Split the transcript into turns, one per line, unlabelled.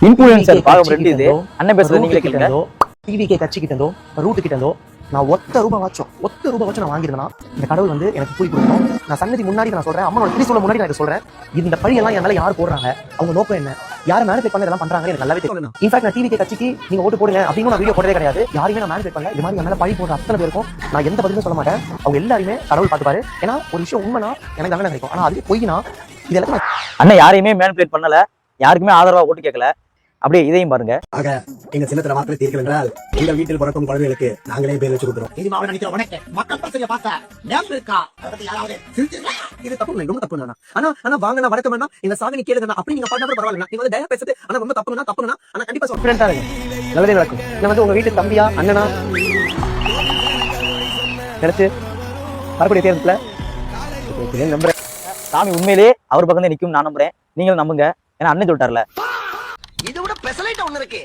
Influencer பாகம் ரெண்டு இது. அண்ணன் பேசுறது நீங்களே கேளுங்க.
டிவிகே கட்சி கிட்ட இருந்தோ ரூட் கிட்ட இருந்தோ நான் ஒத்த ரூபாய் வச்சும் நான் வாங்கிருந்தேன். இந்த கடவுள் வந்து எனக்கு கூலி கொடுக்கணும். நான் சன்னதி முன்னாடி நான் சொல்றேன், அம்மனோட திரிசூலம் முன்னாடி நான் சொல்றேன். இந்த பழியெல்லாம் என் மேல யார் போடுறாங்க, அவங்க நோக்கம் என்ன, யார் மேனிஃபெக்ட் பண்ண இதெல்லாம் பண்றாங்க எனக்கு நல்லாவே தெரியும். இன்ஃபேக்ட் நான் டிவிகே கட்சிக்கு நீங்க ஓட்டு போடுங்க அப்படின்னு நான் வீடியோ போடவே கிடையாது. யாரையுமே நான் மேனிஃபெக்ட் பண்ணல. இது மாதிரி என் மேல பழி போடுற அத்தனை பேருக்கும் நான் எந்த பதிலும் சொல்ல மாட்டேன். அவங்க எல்லாருமே கடவுள் பார்த்துப்பாரு. ஏன்னா ஒரு விஷயம் உண்மைனா எனக்கு தண்டனை கிடைக்கும். ஆனா அது பொய்னா இது எல்லாத்தையும்
அண்ணன் யாரையுமே மேனிபுலேட் பண்ணல, யாருக்குமே ஆதரவா ஓட்டு கேட்கல. அப்படியே இதையும் பாருங்க.
ஆக எங்க சின்னத்திர வாக்களை தீர்க்க என்றால் இந்த வீட்டில் பிறக்கும் குழந்தைகளுக்கு நாங்களே பேர் வச்சு கொடுக்கிறோம். இது தப்பு இல்லை, ரொம்ப தப்பு. ஆனா வாங்கினா வணக்கம் வேணா இந்த சாதனை கேளுங்க அப்படி நீங்க பண்ணா பரவாயில்ல. நீங்க வந்து தயா பேசுறது ஆனா ரொம்ப தப்புனா ஆனா கண்டிப்பா
கான்ஃபிடென்ட்டா இருக்கு. நல்லதே நடக்கும். நான் வந்து உங்க வீட்டு தம்பியா அண்ணனா நினைச்சு வரக்கூடிய தேர்தல நம்புறேன்.
சாமி உண்மையிலே அவர் பக்கம் தான் நிக்கும் நான் நம்புறேன். நீங்களும் நம்புங்க. ஏன்னா அண்ணன் சொல்லிட்டார்ல.
இது விட பெசலைட் ஒண்ணு இருக்கு.